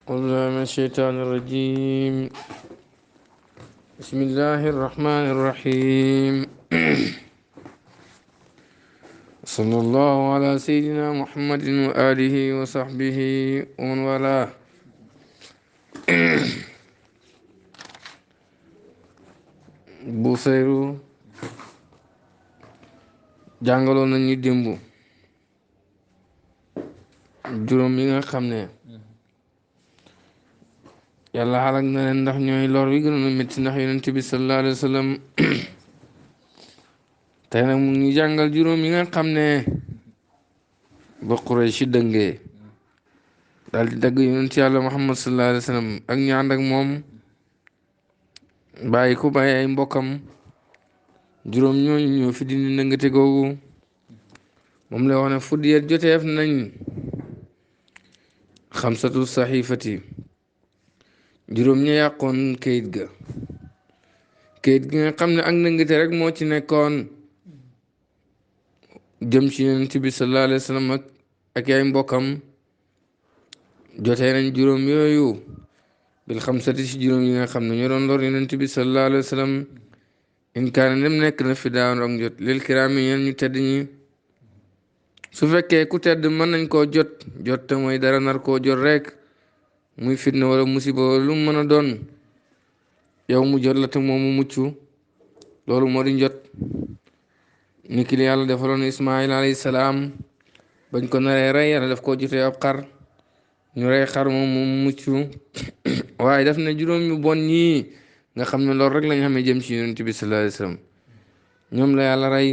أعوذ بالله من الشيطان الرجيم. بسم الله الرحمن الرحيم. صلى الله على سيدنا محمد وآله وصحبه ومن والاه. Busayru jàngaloon nañu démb juróom yi nga xam ne yàlla xalak na leen ndax ñooy lor wi gënoon a métti ndax yonent bi sallallahu alayhi wa sallam. tey nag mu ngi jàngal juróom yi nga xam ne ba Quraysh dëngee daal di dagg yonent yàlla Muhammad sallallahu alayhi wa sallam ak ñu ànd ak moom bàyyi ko bàyyi ay mbokkam. juróom ñooñu ñoo fi dindi ndëngate googu moom la wax ne fuddiyat joteef nañ xamsatu saxiifati juróom ña yàqoon kayit ga kayit gi nga xam ne ak ndëngate rek moo ci nekkoon jëm ci yonent bi sallallahu alayhi wa sallam ak ay mbokkam. jotee nañ juróom yooyu bil xamsati si juróom yi nga xam ne ñoo doon lor yonent bi sallallahu alayhi wa sallam in kaana dem nekk na fi daawoon ak jot lil kiraami ñeen ñu tedd ñi. su fekkee ku tedd mën nañ koo jot te mooy dara nar koo jot rek muy fitna wala musiba wala lu mu mën a doon yow mu jot la te moom mu mucc loolu moo di jot. ni ki li yàlla defaloon Ismaayil alayhi salaam bañ ko naree rey yàlla daf koo jotee ab xar ñu rey xar moom mu mucc waaye daf ne juróom ñu bon ñii nga xam ne loolu rek lañ xamee jëm ci yonent bi sallallahu alayhi wasallam ñoom la yàlla rey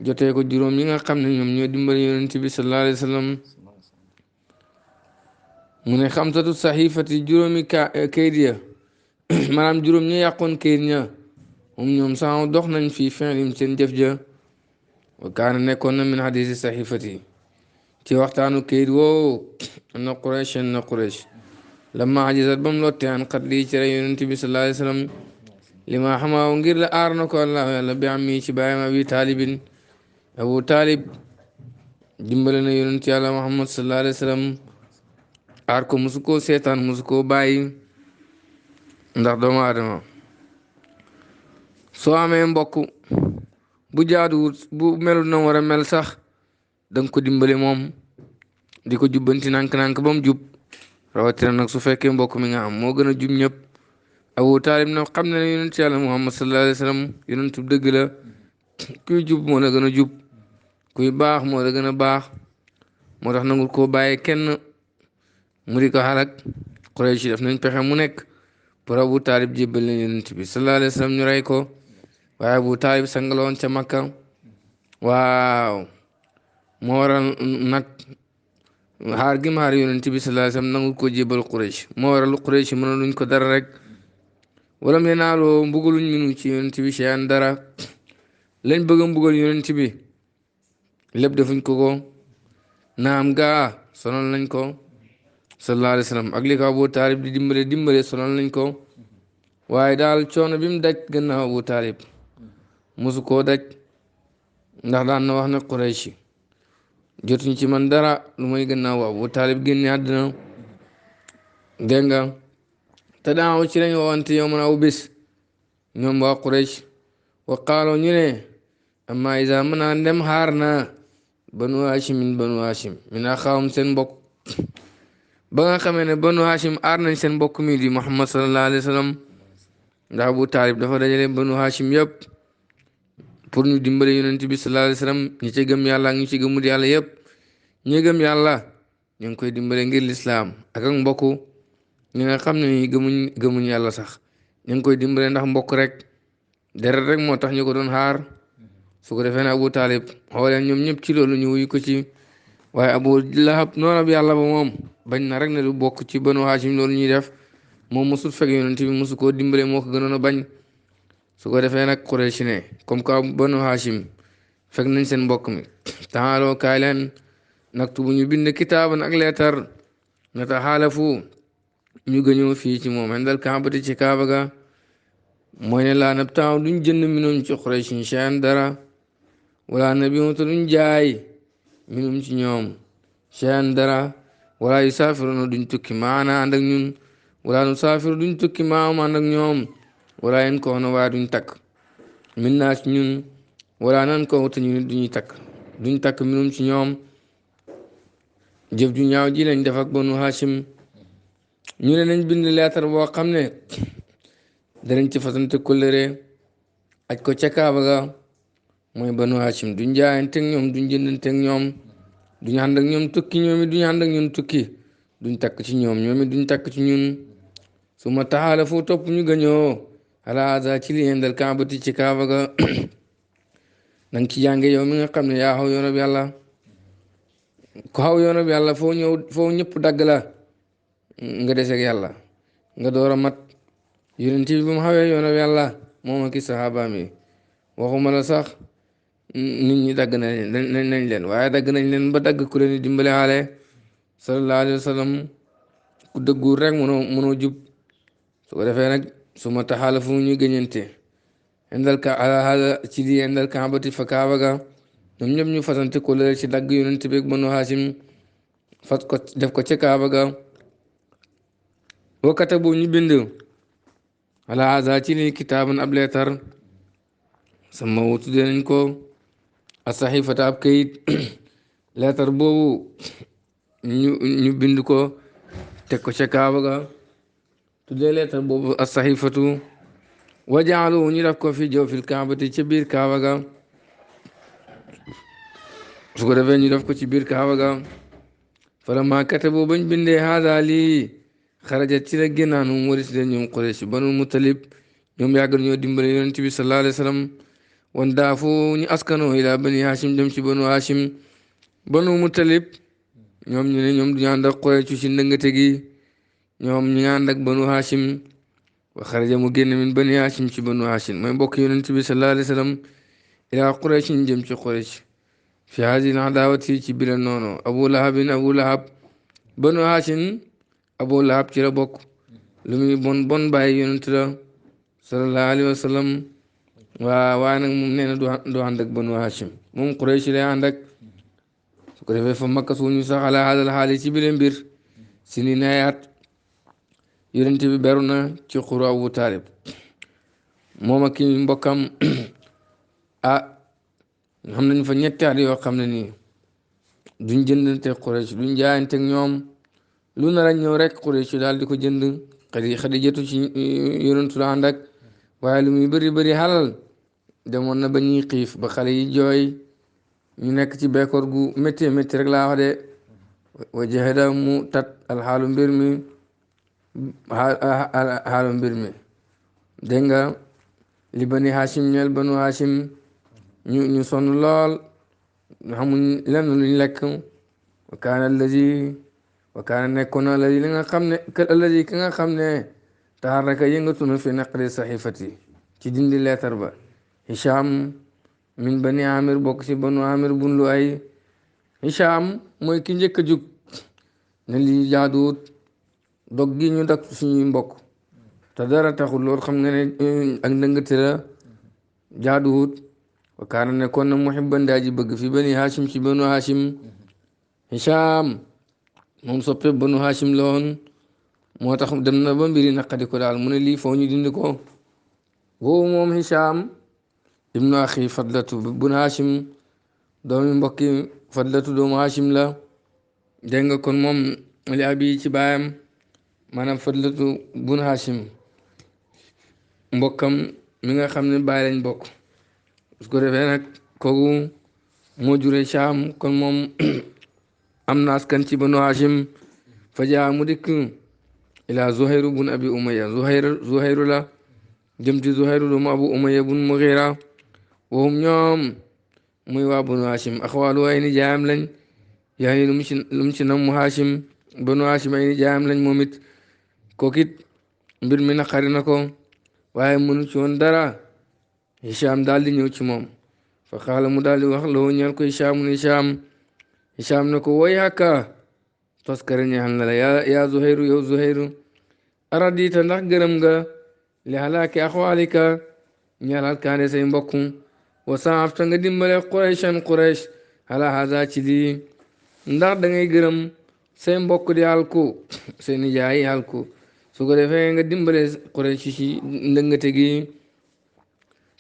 jotee ko juróom yi nga xam ne ñoom ñoo dimbali yonent bi sallallahu alayhi wasallam. mu ne xamsatu saxiifati juróomi kayit ya maanaam juróom ñi yàqoon kayit ña moom ñoom sax dox nañ fii fi'lim seen jëf ja wa kaana nekkoon na min hadiisi saxiifati ci waxtaanu kayit woo na Quraysh lamma ajizat ba mu lotte an xat lii ci rey yonent bi sallallahu alayhi wasallam li ma xamaaw ngir la aar na ko allah yàlla bi am mi ci bàyyam abi taalibin abu taalib dimbale na yonent yàlla muhammad sallallahu alayhi wasallam aar ko musu koo seetaan musu koo bàyyi ndax doomu aadama soo amee mbokk bu jaaduwut bu melut na war a mel sax danga ko dimbale moom di ko jubbanti nànk-nànk ba mu jub rawatina nag su fekkee mbokk mi nga am moo gën a jub ñëpp. Abu Taalib na xam ne yonent yàlla Muhammad sallallahu alayhi wa sallam yonentu dëgg la kuy jub moo la gën a jub kuy baax moo la gën a baax moo tax nangul koo bàyyee kenn mu di ko xalak. Quraysh def nañ pexe mu nekk pour Abu Taalib jébbal leen yonent bi sallallahu alayhi wa sallam ñu rey ko waaye Abu Taalib sangaloon ca Makka waaw moo waral nag xaar gi maar yonent bi sallallahu alayhi wasallam nangul ko jébal Quraysh moo waral Quraysh mëna luñ ko dara rek wala mu ne naaloo mbugaluñ minu ci yonent bi shay'an dara lañ bëgg a mbugal yonent bi lépp defuñ ko naam gaa sonal nañ ko sallallahu alayhi wasallam ak li ko Abu Taalib di dimbale sonal nañ ko waaye daal coono bi mu daj gannaaw Abu Taalib mosu koo daj ndax daan na wax ne Quraysh jotuñ ci man dara lu may gannaaw Abu Taalib génne àddina dégg nga te daaw ci lañ waxante yow man aw bés ñoom waa Quraysh wa qaaloo ñu ne amma isa mën naa ndem xaar na banu hashim min axaawum seen mbokk ba nga xamee ne banu hashim aar nañ seen mbokk mi di Muhammad sallallahu alayhi wa sallam ndax Abu Taalib dafa dajale banu hashim yëpp pour ñu dimbale yonent bi sallallahu alayhi wasallam ñi ci gëm yàlla ak ñi ci gëmul yàlla yëpp ñi gëm yàlla ñu ngi koy dimbale ngir lislaam ak mbokk ñi nga xam ne ni gëmuñ yàlla sax ñu ngi koy dimbale ndax mbokk rek deret rek moo tax ñu ko doon xaar su ko defee ne Abu Taalib xoolee ñoom ñëpp ci loolu ñu wuyu ko ci waaye Abu Lahab noonu ab yàlla ba moom bañ na rek ne du bokk ci Banu Hashim loolu ñuy def moom mosul fekk yonent bi mosu koo dimbale moo ko gënoon a bañ. su ko defee nag Quraysh ne comme que Banu Hashim fekk nañ seen mbokk mi taaloo kaay leen naktubu ñu bind kitaaban ak leetar nataxaalafu ñu gëñoo fii ci moom indal kaabati ci kaaba ga mooy ne laa nab taaw duñ jënd minum ci Quraysh shay'an dara wala nabiwuta duñ jaay minum ci ñoom shay'an dara wala yu saafiruna duñ tukki maana ànd ak ñun wala nu saafiru duñ tukki maam ànd ak ñoom wala yen ko na waaye duñ takk min naa ci ñun wala nan ko te ñu nit duñuy takk duñ takk minum ci ñoom jëf ju ñaaw ji lañ def ak banu hashim ñu ne nañ bind leetar boo xam ne danañ ci fasante kóllëre aj ko ca kaaba ga mooy banu hashim duñ jaayante ak ñoom duñ jëndante ak ñoom duñ ànd ak ñoom tukki ñoom it duñ ànd ak ñun tukki duñ takk ci ñoom ñoom it duñ takk ci ñun su ma taxaala foo topp ñu gañoo ala haza ci li indal kaabati ci kaaba ga nang ci jànge yow mi nga xam ne yaa xaw yoonab yàlla ko xaw yoonab yàlla foo ñëw foo ñëpp dagg la nga deseeg yàlla nga door a mat yonent bi ba mu xawee yoonab yàlla moom ak i saxaabaam yi waxuma la sax nit ñi dagg nañ leen waaye dagg nañ leen ba dagg ku leen di dimbale xaale sallallahu alayhi wa sallam ku dëgguur rek mënoo jub su ko defee nag su ma taxaala fu ñu gëñante indal ka ala hada ci di indal kaabati fa kaaba ga ñoom ñëpp ñu fasante ko leer ci dagg yonent bi ak banu hashim fas ko def ko ca kaaba ga wakkata bu ñu bind ala hada ci ni kitaaban ab leetar sama tuddee nañ ko asaxifata ab kayit leetar boobu ñu bind ko teg ko ca kaaba ga tuddee leetar boobu asaxifatu wajaalu ñu def ko fi jow fil kaabati ca biir kaaba ga su ko defee ñu def ko ci biir kaaba ga falamma katabu bañ bindee haada lii xarajat ci la génnaan mu waris leen ñoom Quraysh banu Mutalib ñoom yàgg ñoo dimbale yonent bi sallallahu alayhi wa sallam wan daafu ñu askanoo ila bani hashim dem ci banu hashim banu Mutalib ñoom ñu ne ñoom duñu ànd ak Quraysh ci ndëngate gi ñoom ñu ngi ànd ak banu hashim wa xaraja mu génn min bani hashim ci banu hashim mooy mbokk yonent bi sallallahu alayhi wa sallam ila Quraysh ñu jëm ci Quraysh fi haazihil adaawati ci biir noonu abu lahab banu hashim abu lahab ci la bokk lu muy bon bàyyi yonent la sallallahu alayhi wa sallam waaye nag moom nee na du ànd ak banu hashim moom Quraysh lay ànd ak su ko defee fa makka suñu sax ala haazal haali ci biir mbir si ni nayaat yonent bi beru na ci xuru Abu Taalib moom ak ki mbokkam xam nañ fa ñetti at yoo xam ne nii duñ jëndante Quraysh duñ jaayante ak ñoom lu nar a ñëw rek Quraysh daal di ko jënd Xadijatu ci yonentu la ànd ak waaye lu muy bëri bëri xalal demoon na ba ñuy xiif ba xale yi jooy ñu nekk ci bekkoor gu métti métti rek laa wax de wa jahada mu tat alxaalu mbir mi xaalu mbir mi dégg nga li bani hashim ñeel banu hashim ñu sonn lool xamuñ lenn luñ lekk wa kaana nekkoon na alladi li nga xam ne alladi ki nga xam ne taharraka yëngatu na fi naqri saxifati ci dindi leetar ba Hisham min bani amir bokk ci banu amir bun lu ay Hisham mooy ki njëkk a jug ne lii jaaduwut dog gi ñu dak suñuy mbokk te dara taxul loolu xam nga ne ak ndëngate la jaaduwut wa kaana nekkoon na muhibban daa ji bëgg fi bani hashim ci banu hashim Hisham moom soppe banu hashim la woon moo tax dem na ba mbiri naqadi ko daal mu ne lii foo ñu dindi ko woowu moom Hisham ibnu axi fadlatu banu hashim doomi mbokki fadlatu doomu hashim la dégg nga kon moom li abi ci baayam maanaam fadlatu bun hashim mbokkam mi nga xam ne bàyyi lañ bokk su ko defee nag kooku moo jure Shaam kon moom am na askan ci banu hashim fajaa mu dikk ila zuhayru bun abi umaya zuhayru la jëm ci zuhayru doomu abu umaya bun mughira waxum ñoom muy waa banu hashim axwaalu ay ni jaayam lañ yaa ni lu mu ci nam mu hashim banu hashim ay ni jaayam lañ moom it kookit mbir mi naqari na ko waaye mënu ci woon dara Hisham daal di ñëw ci moom fa xaala mu daal di wax loo ñeel ko Hisham ne ko woy hàkka toskare ñeexal na la yaa Zuhayru yow Zuhayru aradita ndax gërëm nga li halaaki axwaalika ñeelal kaande say mbokk wa saafta nga dimbale Qurayshan Quraysh ala haza ci lii ndax da ngay gërëm say mbokk di alku say nijaay alku su ko defee nga dimbale Quraysh ci ndëngate gi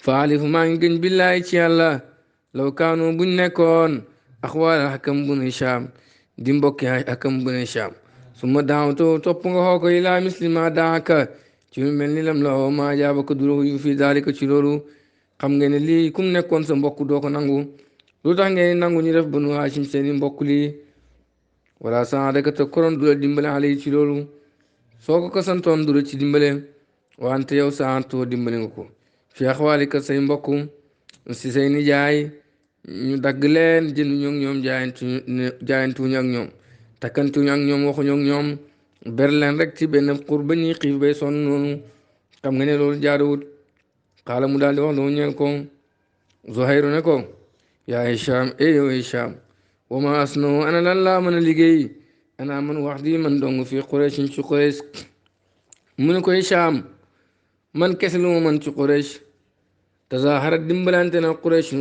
faalifu maa ngi gën billaay ci yàlla law kaanu buñ nekkoon axwaal Hakam bun Hisham di mbokki Hakam bun Hisham su ma daawatoo topp nga xoo ko ilaa mislima daaka ci lu mel ni lam la woo maa jaaba ko duro yu fi daalika ci loolu xam ngeen ne lii kum nekkoon sa mbokk doo ko nangu lu tax ngeen nangu ñu def banu Hashim seeni mbokk lii wala saadaka te koron du la dimbale ale ci loolu soo ko santoon du la ci dimbale wante yow saantoo dimbale nga ko fi axwaalika say mbokk si say nijaay ñu dagg leen jënduñu ak ñoom jaayantuñu ak ñoom takkantuñu ak ñoom waxuñu ak ñoom ber leen rek ci benn xur ba ñuy xiif bay sonn noonu xam nga ne loolu jaaduwut xaala mu daal di wax loo ñeel ko Zuhayru ne ko yaa Hisham yow Hisham wa ma asnoo ana lan laa mën a liggéey ana man wax di man dong fii Quraysh ci Quraysh mu ne ko Hisham man kese lu ma man ci Quraysh tazaharat dimbalante na Quraysh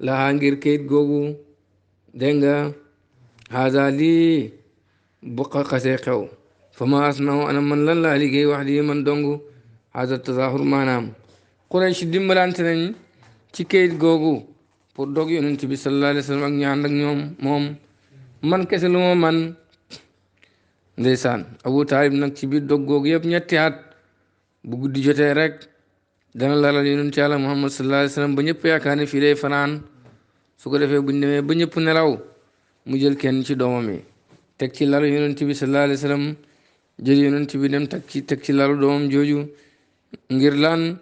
laa ngir kayit googu dégg nga haza lii bu xasee xew fa ma asnoo ana man lan laa liggéey wax di man dong haza tazahur maanaam Quraysh dimbalante nañ ci kayit googu pour dog yonent bi sallallahu alayhi wa sallam ak ñaan ak ñoom moom man kese lu ma man ndeysaan Abu Taalib nag ci biir dog googu yëpp ñetti at bu guddi jotee rek dana lalal yonent yàlla Muhammad sallallahu alayhi wa sallam ba ñëpp yaakaar ne fii lay fanaan su ko defee buñ demee ba ñëpp nelaw mu jël kenn ci doomam yi teg ci lalu yonent bi sallallahu alayhi wa sallam jël yonent bi dem teg ci lalu doomam jooju ngir lan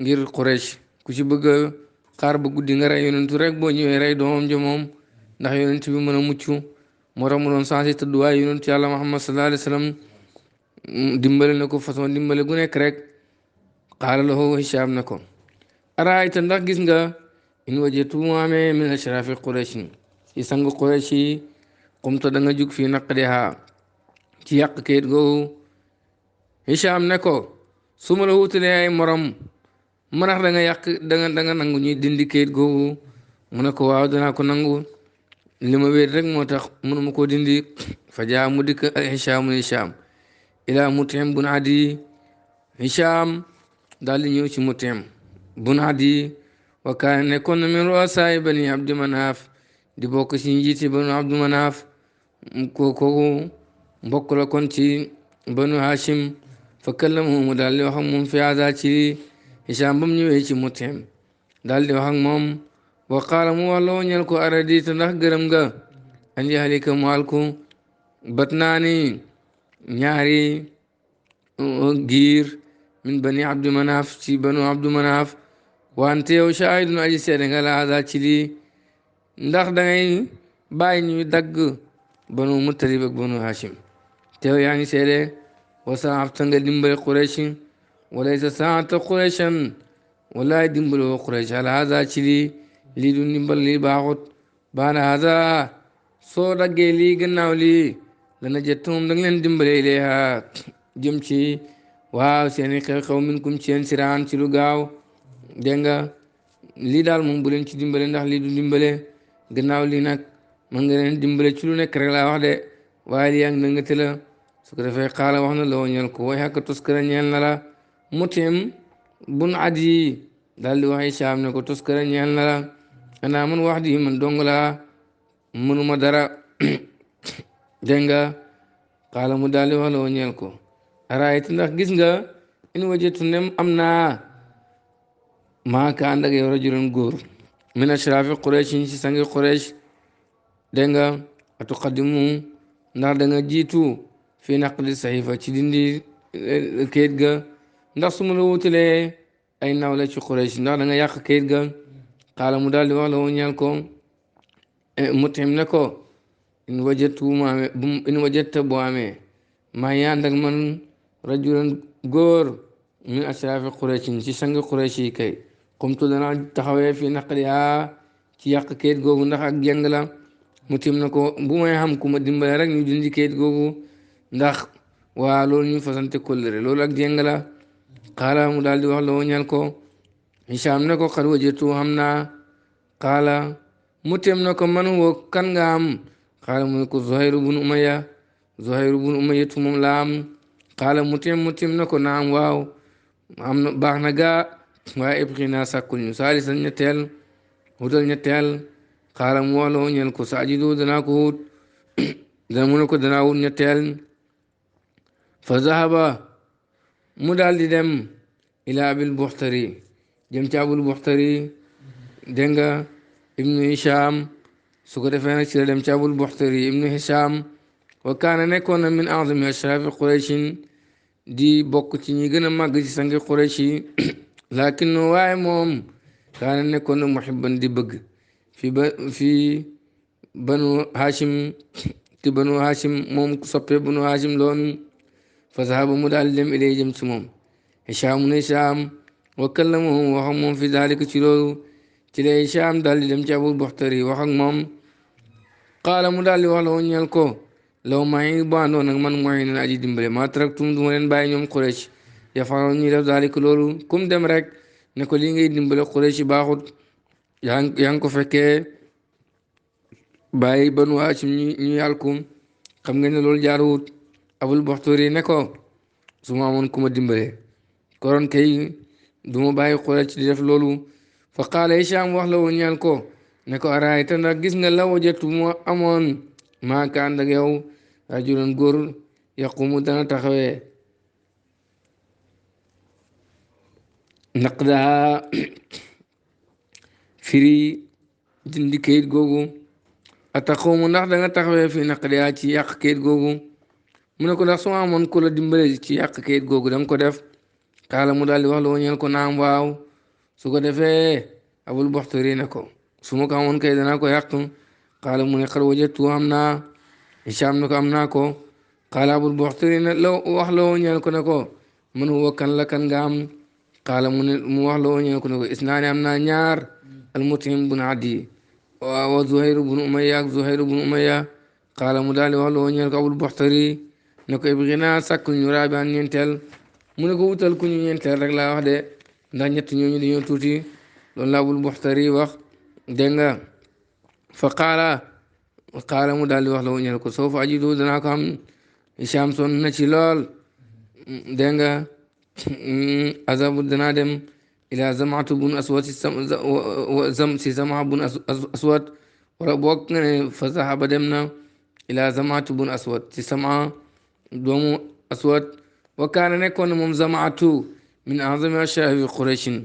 ngir Quraysh ku ci bëgg xaar ba guddi nga rey yonentu rek boo ñëwee rey doomam ja moom ndax yonent bi mën a mucc moo tax mu doon sensé tëdduwaay yonent yàlla Muhammad sallallahu alayhi wa sallam dimbale na ko façon dimbale gu nekk rek xaala lahu Hisham na ko araayta ndax gis nga in wajatu mu amee min ashrafi Quraysh ci sang Quraysh yi xumta da nga jug fii naqdiha ci yàq kayit googu Hisham ne ko su ma la wutalee ay morom manax da nga yàq da nga nangu ñuy dindi kayit googu mu ne ko waaw danaa ko nangu li ma wéet rek moo tax mënuma koo dindi fa jaa mu dikk Hisham ilaa Mut'im bun Adi Hisham daal di ñëw ci Mut'im bun Adi wa kaane nekkoon na min ru'asaay bani Abdi Manaaf di bokk ci njiiti banu Abdu Manaaf kooku mbokk la kon ci banu Hashim fa kallamahu mu daal di wax ak moom fi haaza ci Hisham ba mu ñëwee ci Mut'im daal di wax ak moom wa qaala mu wax la ñel ko aradita ndax gërëm nga an yahlika mu alku batnaani ñaari giir min bani Abdu Manaaf ci banu Abdu Manaaf wante yow shahidun aji seede nga la haaza ci lii ndax da ngay bàyyi ñuy dagg banu Muttalib ak banu Hashim teew yaa ngi seede wa saafta nga dimbale Quraysh walaysa saata Qurayshan walaay dimbaloo Quraysh ala haaza ci lii du ndimbal lii baaxut baana haaza soo daggee lii gannaaw lii lana jettum da nga leen dimbale ilayha jëm ci waaw seeni xew-xew minkum ci seen siraan ci lu gaaw dégg nga lii daal moom bu leen ci dimbale ndax lii du dimbale gannaaw lii nag man nga leen dimbale ci lu nekk rek laa wax de waaye lii ak nangate la su ko defee xaala wax na la ñeel ko way xakka toskara ñeel na la Mut'im bun Adi daal di wax Hisham ne ko toskara ñeel na la xanaa man wax di man dong laa mënuma dara dégg nga xaala mu daal di wax la ñeel ko araayta ndax gis nga in wajatu nem am naa maaka ànd ak yow rajulan góor min ashrafi Quraysh ci sangi Quraysh dégg nga atuqaddimu ndax da nga jiitu fii naqdi saxifa ci dindi kayit ga ndax su ma la wutalee ay nawle ci Quraysh ndax da nga yàq kayit ga xaala mu daal di wax la ñeel ko Mut'im ne ko in wajadta boo amee maa ngi ànd ak man rajulan góor min ashrafi Quraysh ci sang Quraysh yi kay xumtu dana taxawee fii naqdiha ci yàq kayit googu ndax ak jàng la Mut'im ne ko bu may xam ku ma dimbale rek ñu dindi kayit googu ndax waa loolu ñu fasante kóllëre loolu ak jàng la xaala mu daal di wax la ñeel ko Hisham ne ko xad wajatu xam naa xaala Mut'im ne ko man woo kan nga am xaala mu ne ko Zuhayr bun Umayya Zuhayr bun Umayya tu moom laa am xaala mutim na ko naam waaw am na baax na gaa waaye ibxi naa sàkkul ñu saalisan ñetteel wutal ñetteel xaala mu wax la ñeel ko sa ajidu danaa ko wut dana mu ne ko danaa wut ñetteel fa zahaba mu daal di dem ila abil buxtari jëm ci abul buxtari dégg nga ibnu hisham su ko defee nag ci la dem ci abul buxtari ibnu hisham wa kaana nekkoon na min azami ashrafi qurayshin di bokk ci ñi gën a màgg ci sangi quraysh yi lakin waaye moom kaana nekkoon na muhibban di bëgg fi banu hashim ci banu hashim moom soppe banu hashim loon fa zahaba mu daal dem ilay jëm ci moom hisham ne hisham wa kallamahu wax ak moom fi dalika ci loolu ci lay hisham daal di dem ci abul buxtari wax ak moom qaala mu daal di wax la woon ñeel ko law maa ngi bu àndoon ak man mooy nen aji dimbale maa taraktum du ma leen bàyyi ñoom Quraysh yafaroon ñuy def dalika loolu kum dem rek ne ko lii ngay dimbale Quraysh baaxut yaa ngi ko fekkee bàyyi banu Hashim ñu yàlku xam nga ne loolu jaaruwut abul buxtari ne ko su ma amoon ku ma dimbale koron kay du ma bàyyi Quraysh di def loolu fa qaala Hisham wax la woon ñeel ko ne ko araayta ndax gis nga la wajatu mu amoon maa ka ànd ak yow rajulan góor yaqumu dana taxawee naqdaha firi dindi kayit googu ataqumu ndax da nga taxawee fii naqdiha ci yàq kayit googu mu ne ko ndax soo amoon ku la dimbale ci yàq kayit googu da nga ko def xaala mu daal di wax la woñeel ko naam waaw su ko defee abul buxtari ne ko su ma ko amoon kay danaa ko yàq xaala mu ne xar wajatu am naa Hisham ne ko am naa ko xaala abul buxtari ne la wax la woñeel ko ne ko man huwa kan la kan nga am xaala mu wax la woñeel ko ne ko isnaani am naa ñaar almutim bun adi wa zuhayru bun umayya ak zuhayru bun umayya xaala mu daal di wax la woñeel ko abul buxtari ne ko ibgina sàkkul ñu raabi an ñeenteel mu ne ko wutal ku ñu ñeenteel rek laa wax de ndax ñett ñooñu dañoo tuuti loolu la abul buxtari wax dégg nga fa qaala mu daal di wax la woñeel ko soo fa ajidu danaa ko am Hisham sonn na ci lool dégg nga azabu danaa dem ila zamatu bun aswad si zama bun aswad wala boog nga ne fa zahaba dem na ila zamatu bun aswad si sama doomu aswad wa kaana nekkoon na moom zamaatu min azami ashaabi qurayshin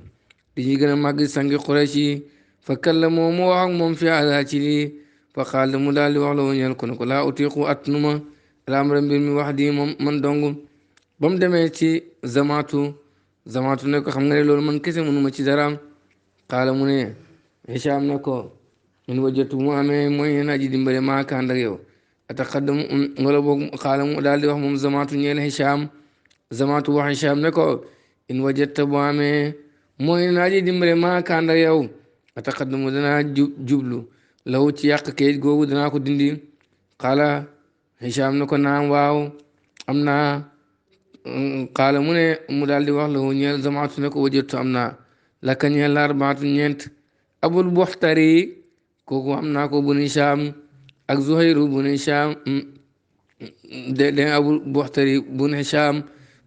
di ñuy gën a màgg sangi quraysh yi fa kallamoo mu wax ak moom fi ada ci lii fa qaal mu daal di wax la woñeel ko ne ko laa utiqu atnuma alamra mbir mi wax di moom man dong ba mu demee ci zamaatu ne ko xam nga ne loolu man kese mënuma ci dara qaala mu ne Hisham ne ko in wajatu mu amee mooy yéen aji dimbale maa kànd ak yow ataqaddam wala boog qaala mu daal di wax moom zamaatu ñeel Hisham zamaatu wax Hisham ne ko in wajata bu amee mooy yéen aji dimbale maa kànd ak yow ataqaddamu danaa jublu law ci yàq kayit googu danaa ko dindi qaala Hisham ne ko naam waaw am naa qaala mu ne mu daal di wax la ñeel zamaatu ne ko wajatu am naa laka ñeel la arbaatu ñeent abul buxtari kooku am naa ko bun Hisham ak zuhayru bun Hisham de abul buxtari bun Hisham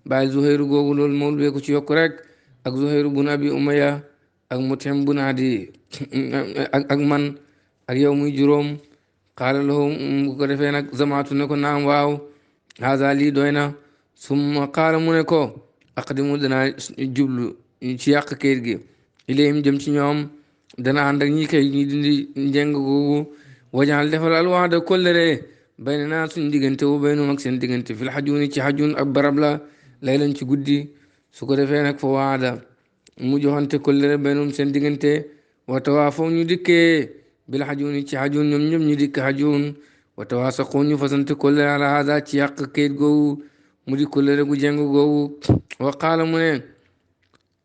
bàyyi zuhayru googu loolu moom bee ko ci yokk rek ak zuhayru bun abi umaya ak mutim bun adi ak man ak yow muy juróom qaala lahu bu ko defee nag zamaatu ne ko naam waaw haza lii doy na summa qaala mu ne ko aqdimu danaa jublu ci yàq kayit gi ilayhim jëm ci ñoom dana ànd ak ñi kay ñi dindi njëng googu wajaal defal alwaada kollere bayna naa suñ diggante wu baynum ak seen diggante fil xajuuni ci xajuun ab barab la lay lañ ci guddi su ko defee nag fa waada mu joxante kollere baynum seen diggante watawaa foofu ñu dikkee bil xajuuni ci xajuun ñoom ñëpp ñu dikk xajuun watawaa saqu ñu fasante kollere ala hada ci yàq kayit googu mu di kollere gu jeng googu wa qaala mu ne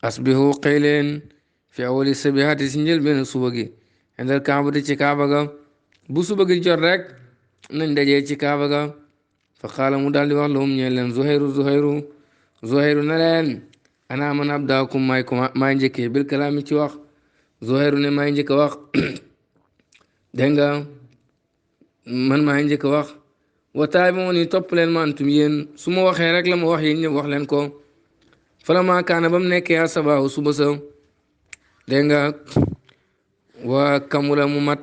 asbihu xëy leen fi awali sabihaati si njël benn suba gi indal kaabati ci kaaba ga bu suba gi jot rek nañ dajee ci kaaba ga fa qaala mu daal di wax lahum ñeel leen zuhayru na leen ana man abdaakum maay njëkkee bil kalaami ci wax zuhayru ne maay njëkk a wax dégg nga man maa njëkk a wax wataay ba ni topp leen ma antum yéen su ma waxee rek la ma wax yéen ñëpp wax leen ko fala maa kaana ba mu nekkee asabaahu suba sa dégg nga waa kamula mu mat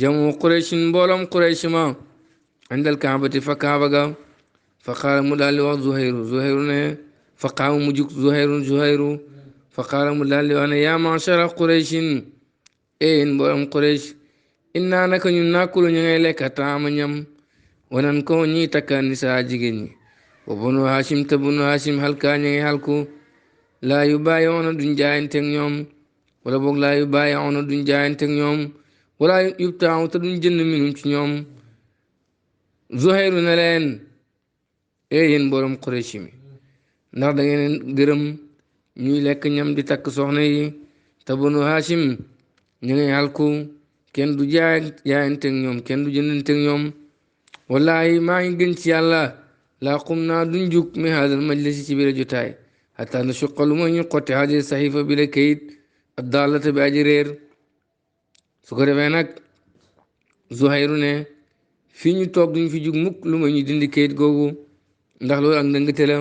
jamu qurayshin mbooloom quraysh ma indal kaabati fa kaaba ga fa qaala mu daal di wax zuhayru ne fa qaama mu jug zuhayru fa qaala mu daal di wax ne yaa ma'shara qurayshin yéen mbooloom quraysh innaa naka ñun naakulu ñu ngay lekk taama ñam wanan ko ñiy takka nisaa jigéen ñi wa banu hashim te banu hashim halkaa ñu ngi halku laa yu bàyyi woona duñ jaayanteeg ñoom wala boog laa yu bàyyi woona duñ jaayanteeg ñoom wala yubtaaw te duñ jënd minum ci ñoom Zuhayru ne leen yéen borom Quraysh mi ndax da ngeen gërëm ñuy lekk ñam di takk soxna yi te banu hashim ñu ngi halku kenn du jaayanteeg ñoom kenn du jëndanteeg ñoom wallahi maa ngi gën ci yàlla laa qum naa duñ jug mi haadal majlisi ci biir jotaay hatta na suqalu ma ñu xotti haadi saxifa bi la kayit ak daalata bi aji réer su ko defee nag Zuhayru ne fii ñu toog duñ fi jug mukk lu ma ñu dindi kayit googu ndax loolu ak ndëngate la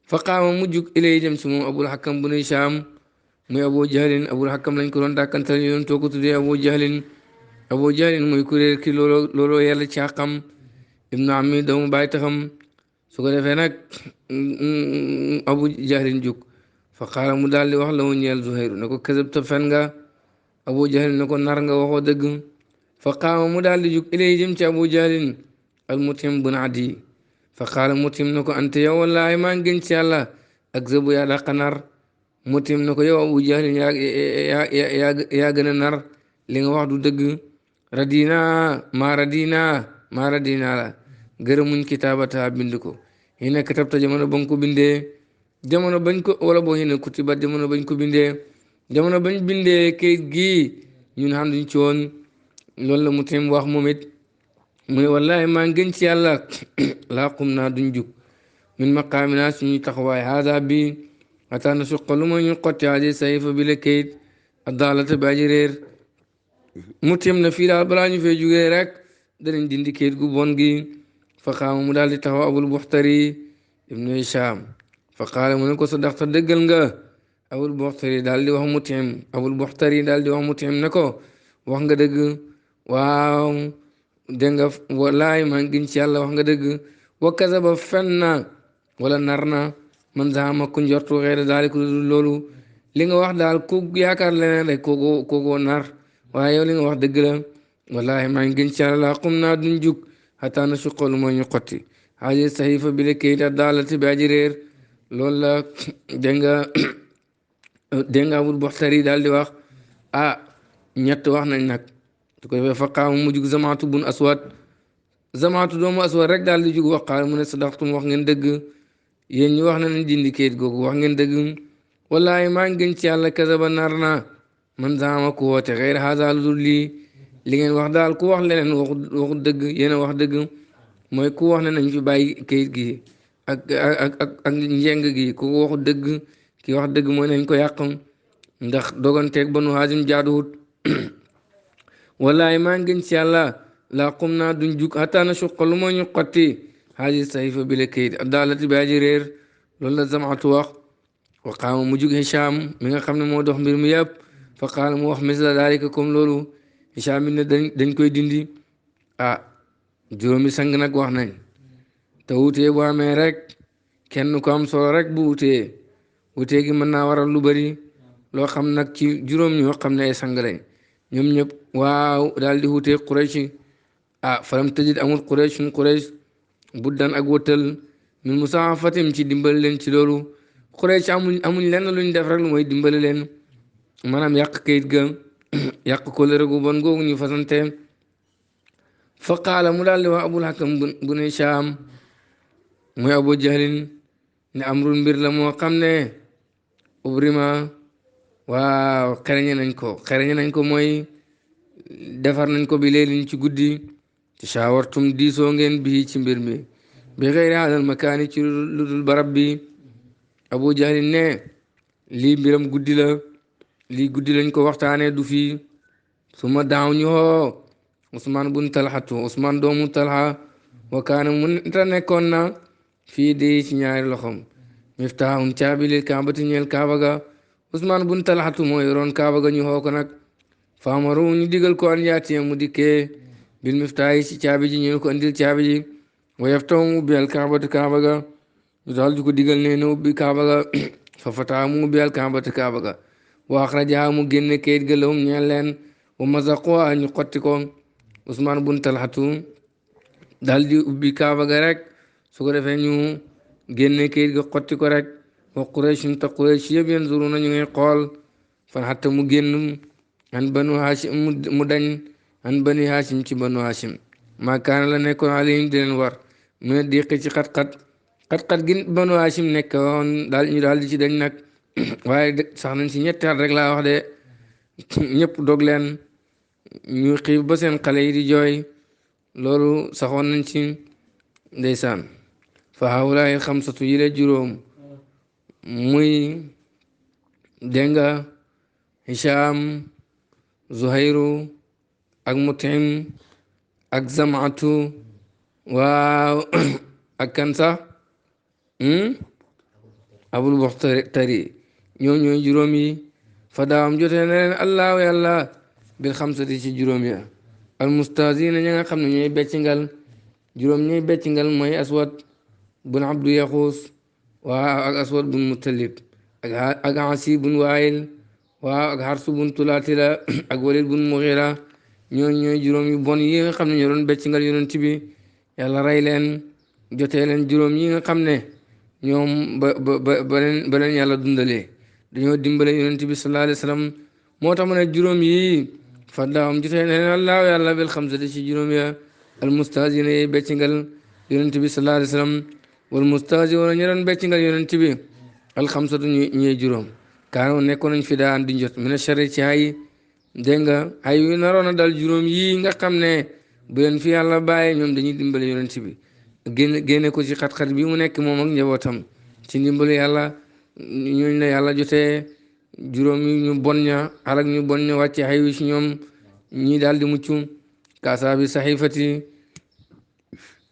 fa qaama mu jug ilay jëm si moom abul hakam bu ne Shaam muy abu jahlin abul hakam lañ ko doon dàkkantal ñu doon toog ko tuddee abu jahlin mooy kuréel ki looloo yàlla ci xaqam ibnu ammi doomu bàyyi taxam su ko defee nag abu jahlin jug fa qaala mu daal di wax la woon ñeel Zuhayru ne ko kasabta fen nga abu jahlin ne ko nar nga waxoo dëgg fa qaama mu daal di jug ilay jëm ci abu jahlin al mutim bun adi fa qaala mutim ne ko ante yow wallaahi maa ngi gën ci yàlla ak zabu yaa daqa nar mutim ne ko yow abu jahlin yaa gën a nar li nga wax du dëgg maa radina la gërëmuñ kitaabata bind ko yi nekk tabta jamono ba nga ko bindee jamono bañ ko wala boo xine kutiba jamono bañ ko bindee jamono bañ bindee kayit gii ñun xam duñ ci woon loolu la mutim wax moom it mu ne wallahi maa ngi gën ci yàlla laa qum naa duñ jug min maqaamina suñuy taxawaay haada bi ataana suqa lu ma ñu xotti haadi sayfa bi la kayit addaalata bi aji réer mutim na fii daal balaa ñu fee jugee rek danañ dindi kayit gu bon gi fa qaama mu daal di taxaw abul buxtari ibnu Hisham fa qaala mu ne ko sadaqta dëggal nga abul buxtari daal di wax mutim ne ko wax nga dëgg waaw dégg nga wallaay maa ngi gën ci yàlla wax nga dëgg wa kazaba fen na wala nar na man zahama ku njortu xeer daal ku loolu li nga wax daal ku yaakaar leneen rek kookoo nar waaye yow li nga wax dëgg la wallahi maa ngi gën ci yàlla laa qum naa duñ jug xataa na suqalu mooy ñu xotti haaji saxifa bi la kayit a daalati bi aji réer loolu la dégg nga abul buxtari daal di wax ñett wax nañ nag su ko defee fa qaama mu jug zamaatu bun aswad zamaatu doomu aswad rek daal di jug wax qaala mu ne sadaqtum wax ngeen dëgg yéen ñu wax na nañ dindi kayit googu wax ngeen dëgg wallahi maa ngi gën ci yàlla kazaba nar na man zama ku woote xeyr haza lu dul lii li ngeen wax daal ku wax leneen waxu dëgg yéen a wax dëgg mooy ku wax ne nañ fi bàyyi kayit gi ak njeng gi ku waxu dëgg ki wax dëgg mooy nañ ko yàq ndax doganteeg banu Haazim jaaduwut wallahi maa ngi gën ci yàlla laa qum naa duñ jug hatta na suqa lu ma ñu xotti haaji sahifa bi la kayit addaalati bi aji réer loolu la zamaatu wax wa qaama mu jug Hisham mi nga xam ne moo dox mbir mi yëpp fa qaala mu wax misla daalika comme loolu Hisham mi ne dañ koy dindi juróomi sang nag wax nañ te wutee bu amee rek kenn ko am solo rek bu wutee gi mën naa waral lu bari loo xam nag ci juróom ñoo xam ne ay sang lañ ñoom ñëpp waaw daal di wutee Quraysh falam tëjit amul Quraysh buddan ak wëttal min musaafatim ci dimbali leen ci loolu Quraysh amuñ lenn luñ def rek lu mooy dimbali leen maanaam yàq kayit ga yàq ko lëre gu bon googu ñu fasante fa qaala mu daal di wax abul hakam bu ne Shaam muy abu jahlin ne amrul mbir la moo xam ne ubrima waaw xereñe nañ ko mooy defar nañ ko bi leelin ci guddi ci shaawartum diisoo ngeen bii ci mbir mi bi xeyri hadal makaani ci lu dul barab bi abu jahlin ne lii mbiram guddi la lii guddi lañ ko waxtaanee du fii su ma daaw ñu xoo Usmaan bun talxatu Usmaan doomu talxa wa kaana mun ta nekkoon na fii di ci ñaari loxom miftaahun caabi lil kaabati ñeel kaaba ga Usmaan bun talxatu moo yoroon kaaba ga ñu xoo ko nag faamaru ñu digal ko an yaatiye mu dikkee bil miftaahi ci caabi ji ñu ko andil caabi ji wa yaftahu mu ubbi al kaabatu kaaba ga ñu daal di ko digal ne na ubbi kaaba ga fa fataa mu ubbi al kaabatu kaaba ga wa axrajaha mu génne kayit ga lahum ñeel leen wa mazaqoa ñu xotti ko Usmaan bun talxatu daal di ubbi kaaba ga rek su ko defee ñu génne kayit ga xotti ko rek wa qurayshun te quraysh yëpp yanzuruna ñu ngi xool fan xatta mu génn an banu hashim mu dañ an bani hashim ci banu hashim maa kaana la nekkoon alayhim di leen war mu ne diqi ci xat-xat gi banu hashim nekk woon daal ñu daal di ci dañ nag waaye sax nañ si ñetti at rek laa wax de ñëpp dog leen ñu xiif ba seen xale yi di jooy loolu saxoon nañ ci ndeysaan fa hawlaay xamsatu yi la juróom muy denga Hisham Zuhayru ak Mutim ak Zamaatu waaw ak kan sax Abul Buxtari ñoo ñooy juróom yi fa daawam jotee na leen allahu yàlla bil xamsati ci juróom ya al mustazina ña nga xam ne ñooy beccingal juróom ñooy beccingal mooy aswad bun abdu yaxuus waaw ak aswad bun mutalib ak asi bun waayil waaw ak xarsu bun tulaatila ak walid bun muxira ñooy juróom yu bon yi nga xam ne ñoo doon beccingal yonent bi yàlla rey leen jotee leen juróom yi nga xam ne ñoom ba leen yàlla dundalee dañoo dimbale yonent bi sallallahu alayhi wa sallam moo tax ma ne juróom yi faddaawam jotee ne leen allaahu yàlla bil xamsati ci juróom ya al mustahzina yi beccingal yonent bi sallallahu alayhi wa sallam wal mustahziuna ñu doon beccingal yonent bi al xamsatu ñuy juróom kaanoo nekkoon nañ fi daan di jot mina sharri ci ay dégg nga ay yu naroon a dal juróom yi nga xam ne bu leen fi yàlla bàyyee ñoom dañuy dimbale yonent bi génne ko ci xat-xat bi mu nekk moom ak njabootam ci ndimbalu yàlla ñooñ la yàlla jotee juróom yi ñu bon ña alak ñu bon ña wàcce xayu ci ñoom ñii daal di mucc kaasa bi saxifati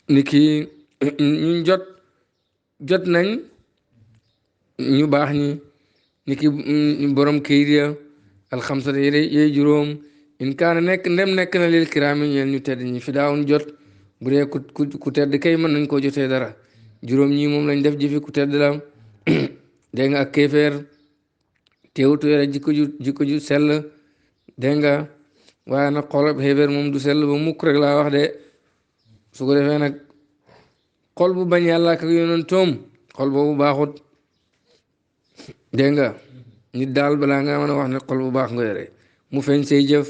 ni ki ñu jot nañ ñu baax ñi ni ki borom kayit ya alxamsata yey juróom in kaana ndem nekk na lil kiraami ñeel ñu tedd ñi fi daawun jot bu dee ku tedd kay mën nañ koo jotee dara juróom ñi moom lañ def jëfi ku tedd la dégg nga ak kéefeer teewutu yore jikko ju sell dégg nga waaye nag xolab xéefeer moom du sell ba mukk rek laa wax de su ko defee nag xol bu bañ yàlla ak yonentoom xol boobu baaxut dégg nga nit daal balaa nga mën a wax ne xol bu baax nga yore mu feeñ say jëf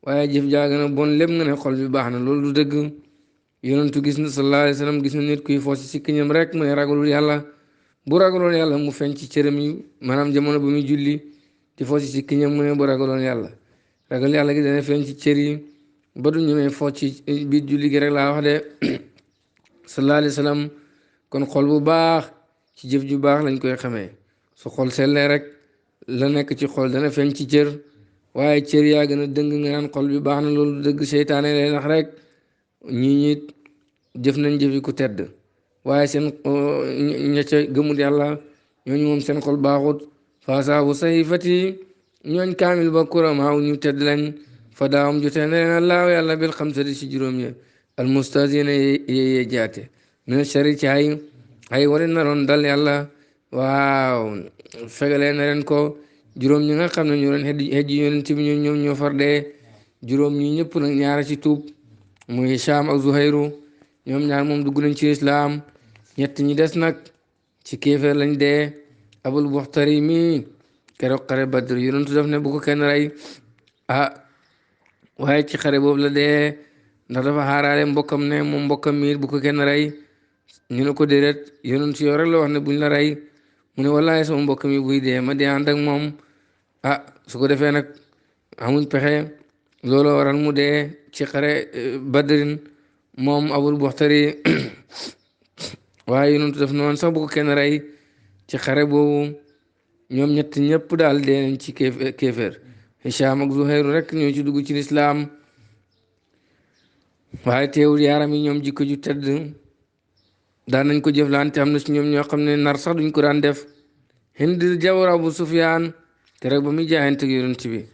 waaye jëf jaa gën a bon lépp nga ne xol bi baax na loolu du dëgg yonentu gis na sallallahu alayhi wa sallam gis na nit kuy foo si sikkiñam rek mu ne ragalul yàlla bu ragaloon yàlla mu feeñ ci cëram yi maanaam jamono bu muy julli di foo si sikkiñam mu ne bu ragaloon yàlla ragal yàlla gi dana feeñ ci cër yi ba du ñemee foo ci biir julli gi rek laa wax de sallallahu alayhi wa sallam kon xol bu baax ci jëf ju baax lañ koy xamee su xol sellee rek la nekk ci xol dana feeñ ci cër waaye cër yaa gën a dëng nga naan xol bi baax na loolu dëgg seytaane lay nax rek ñii ñi jëf nañ jëfi ku tedd waaye seen ña ca gëmut yàlla ñooñu moom seen xol baaxut faasaabu sayfati ñooñ kaamil ba kuramaaw ñu tedd lañ fa daawam jotee ne leen allaahu yàlla bil xamsati ci juróom ya al mustazina yeye jaate mina shari ci ay wari naroon dal yàlla waaw fegalee na leen ko juróom ñi nga xam ne ñoo leen xejji yonent bi ñoom ñoo far dee juróom ñi ñëpp nag ñaara ci tuub muy Hisham ak Zuhayru ñoom ñaar moom dugg nañ ci islaam ñett ñi des nag ci kéefeer lañ dee Abul Buxtari mi keroog xare Badr yonentu def ne bu ko kenn rey waaye ci xare boobu la dee ndax dafa xaaraale mbokkam ne moom mbokkam miir bu ko kenn rey ñu ne ko déedéet yonentu yow rek la wax ne buñ la rey mu ne wallaahi sama mbokk mi buy dee ma dee ànd ak moom su ko defee nag amuñ pexe looloo waral mu dee ci xare Badrin moom Abul Buxtari waaye yonentu def noonu sax bu ko kenn rey ci xare boobu ñoom ñett ñëpp daal dee nañ ci kéeféer Hisham ak Zuhayru rek ñoo ci dugg ci lislaam waaye teewul yaaram yi ñoom jikko ju tedd daan nañ ko jëflante am na si ñoom ñoo xam ne nar sax duñ ko daan def Hind jabar Abu Sufyaan te rek ba muy jaayante ak yonent bi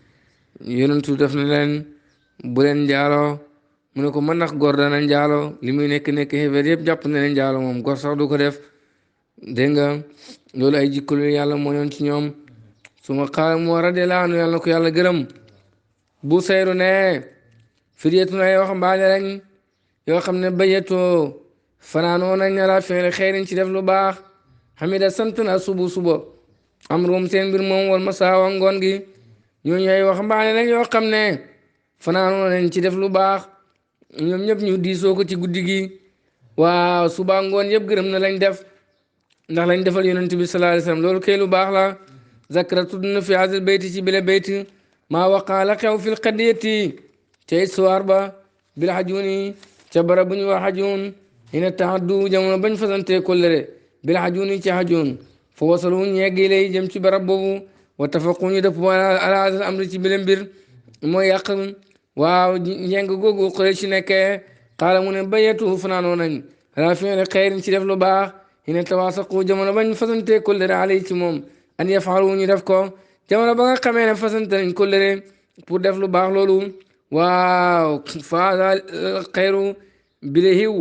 yonentu def na leen bu leen njaaloo mu ne ko man ndax góor dana njaaloo li muy nekk nekk xeefeer yëpp jàpp na leen njaaloo moom góor sax du ko def dégg nga loolu ay jikko lu yàlla moo yoon ci ñoom su ma xaaral mu war a dee laanu yàlla na ko yàlla gërëm bu sayru ne firiyatu na ay waxambaane lañ yoo xam ne bayetoo fanaanoo nañ ala fi'li xeyrin ci def lu baax xamida sant na suba am room seen mbir moom wal masaawa ngoon gi ñooñu ay waxambaane lañ yoo xam ne fanaanoo nañ ci def lu baax ñoom ñëpp ñu diisoo ko ci guddi gi waaw suba ngoon yëpp gërëm na lañ def ndax lañ defal yonent bi sallallahu alayhi wasallam loolu kay lu baax la zakra tudd na fi hadal bayti ci bile bayt maa waqaa la xew fil qadiyati ca histoire ba bil xajuni ca bara bu ñu wax xajun ina taaddu jamono bañ fasante kollere bil xajuni ci xajun fa wasalu ñeggi lay jëm ci barab boobu wa tafaqu ñu dëpp ala hadal amri ci bile mbir mooy yàq waaw njeng googu xëy ci nekkee xaala mu ne bayetu fanaanoo nañ ala fi'li xeyrin ci def lu baax ina tawaasaqu jamono bañ fasante kollere alay ci moom an yafalu ñu def ko jamono ba nga xamee ne fasante nañ kollere pour def lu baax loolu waaw faada xeyru bile xiw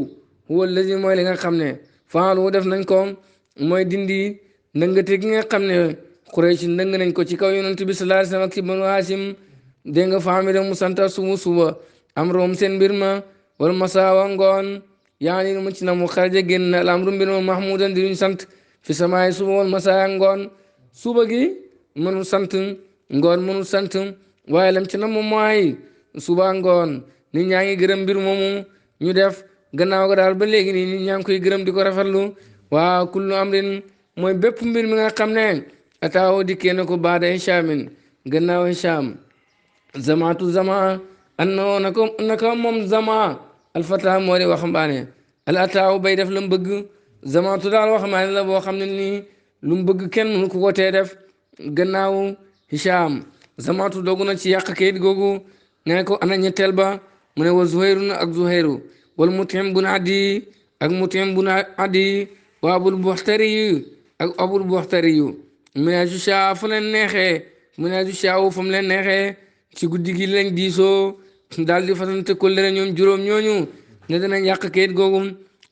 huwa allazi mooy li nga xam ne faalu def nañ ko mooy dindi ndëngate gi nga xam ne Quraysh ndëng nañ ko ci kaw yonent bi sallallahu alayhi wasallam ak ci banu Hashim dégg nga faamira mu santa suba am room seen mbir ma wala masaawa ngoon yaani mu ci na mu xaraja génn al amru mbir ma mahmudan di luñ sant fi samaay suba wala masaawa ngoon suba gi mënul sant ngoon mënul sant waaye lam ci na moom mooy suba ngoon nit ñaa ngi gërëm mbir moomu ñu def gannaaw ga daal ba léegi nii nit ñaa ngi koy gërëm di ko rafetlu waaw kullu amrin mooy bépp mbir mi nga xam ne ataawo dikkee na ko baada Hishamin gannaaw Hisham zamaatu zama annoo naka moom zama alfata moo di waxambaane al ataaw bay def la mu bëgg zamaatu daal waxambaane la boo xam ne nii lu mu bëgg kenn mënu ko tee def gannaaw Hisham zamaatu dogu na ci yàq kayit googu nga ne ko ana ñetteel ba mu ne wa Zuhayru ak Zuhayru wal Mutim bun Adi ak Mutim bun Adi wa Abul Buxtari ak Abul Buxtari minaju sha fu leen neexee minaju sha wu fa mu leen neexee ci guddi gi lañ diisoo daal di fasante kollere ñoom juróom ñooñu ne danañ yàq kayit googu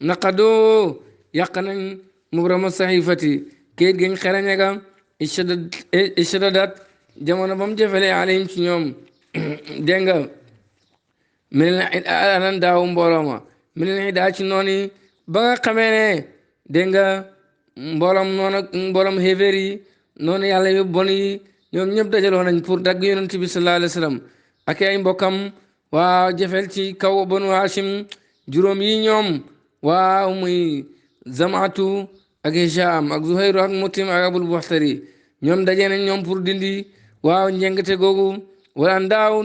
naqadoo yàq nañ mubrama sahifati kayit gañ xerañe ga ishadadat jamono ba mu jëfele alayhim ci ñoom dégg nga mi ne anan daaw mbooloo ma mi ne daa ci noonu ba nga xamee ne dégg nga mbooloom xéeféer yi noonu yàlla yu bon yi ñoom ñëpp dajaloo nañ pour dagg yonent bi sallallahu alayhi wa sallam ak ay mbokkam waaw jëfel ci kaw banu Hashim juróom yi ñoom waaw muy Zamaatu ak Hisham ak Zuhayru ak Mutim ak Abul Buxtari ñoom daje nañ ñoom pour dindi waaw njëngate googu wala ndaaw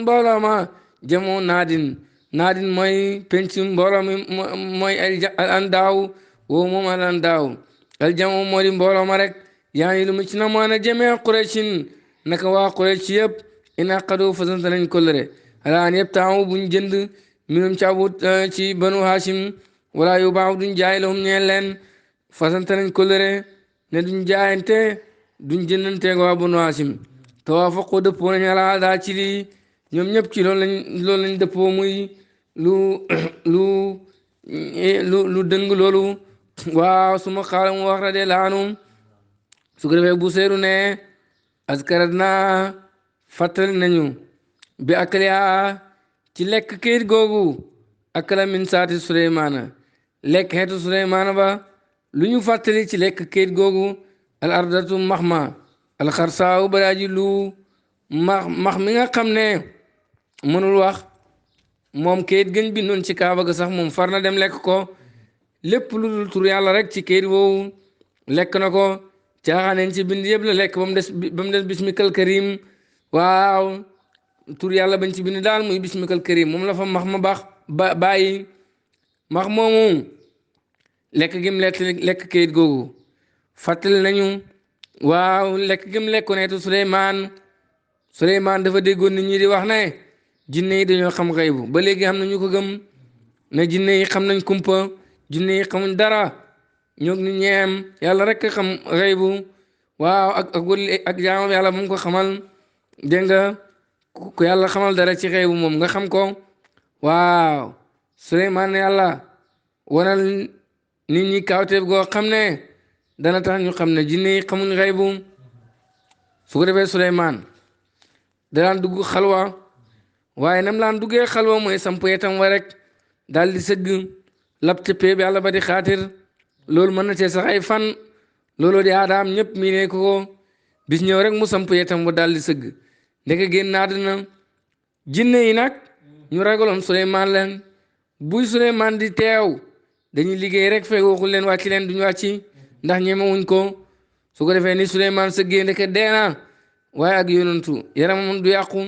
mbooloo ma jamoo naadin mooy penc mbooloo mi mooy al andaaw woo moom al andaaw al jamoo moo di mbooloo ma rek yaa ngi lu mu ci na moo na jamee Qurayshin naka waa Quraysh yëpp ina qadu fasante nañ kollëre alaan yëpp taamu buñ jënd minum ci banu Hashim wala yu baax duñ jaay lahum ñeel leen fasante nañ kollëre ne duñ jaayante duñ jëndanteeg waa banu Hashim tawaafaqu dëppoo nañ ala daa ci lii ñoom ñëpp ci loolu lañ dëppoo muy lu dëng loolu waaw suma xaala mu wax de laanum su ko defee bu seeru ne askarat naa fàttali nañu bi akaliya ci lekk kayit googu akala min saati Suleymaana lekk xeetu Suleymaana ba lu ñu fàttali ci lekk kayit googu al ardatu maxma al xarsaaw baraaji lu max mi nga xam ne mënul wax moom kayit gën bindoon ci kaaba ga sax moom far na dem lekk ko lépp lu dul tur yàlla rek ci kayit woowu lekk na ko caaxaaneen ci bind yëpp la lekk ba mu des bismikal karim waaw tur yàlla bañ ci bind daal muy bismikal karim moom la fa max ma baax bàyyi max moomu lekk gim lekk kayit googu fàttali nañu waaw lekk gim lekk neetu Suleymaan dafa déggoon nit ñi di wax ne jinne yi dañoo xam xaybu ba léegi am na ñu ko gëm ne jinne yi xam nañ kumpa jinne yi xamuñ dara ñoo ni ñeem yàlla rek xam xaybu waaw ak wëli ak jaamam yàlla moom ko xamal dégg nga ku yàlla xamal dara ci xaybu moom nga xam ko waaw Suleymaan yàlla wanal nit ñi kawteef goo xam ne dana tax ñu xam ne jinne yi xamuñ xaybu su ko defee Suleymaan danaan dugg xalwa waaye nam laan duggee xalwa mooy samp yetam wa rek daal di sëgg lab ca pee bi yàlla ba di xaatir loolu mën na cee sax ay fan loolu di aadaam ñëpp mii ne ko bis ñëw rek mu samp yetam wa daal di sëgg ndeke génn àddina jinne yi nag ñu ragaloon Suleymaan leen buy Suleymaan di teew dañuy liggéey rek fekk waxul leen wàcc leen duñu wàcc ndax ñemewuñ ko su ko defee ni Suleymaan sëggee ndeke deena waaye ak yonantu yaramam du yàqu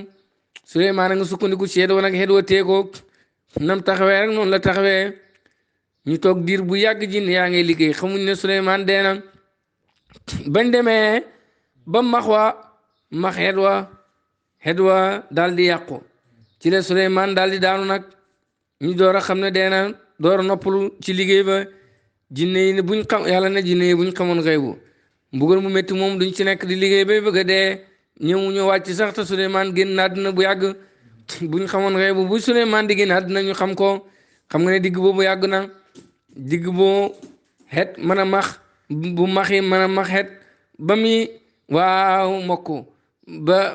Suleymaan a nga sukkandiku ci xet wa nag xet wa teekoo nam taxawee rek noonu la taxawee ñu toog diir bu yàgg jinne yaa ngay liggéey xamuñ ne Suleymaan deena bañ demee ba max xet wa daal di yàqu ci la Suleymaan daal di daanu nag ñu door a xam ne deena door a noppalu ci liggéey ba jinne yi ne buñ xam yàlla ne jinne yi buñ xamoon xaybu mbugal mu métti moom duñ ci nekk di liggéey bay bëgg a dee ñëw ñu wàcc sax te Suleymaan génn àddina bu yàgg buñ xamoon xaybu bu Suleymaan di génn àddina ñu xam ko xam nga ne digg boobu yàgg na digg boo xet mën a max bu maxi mën a max xet ba muy waaw mokk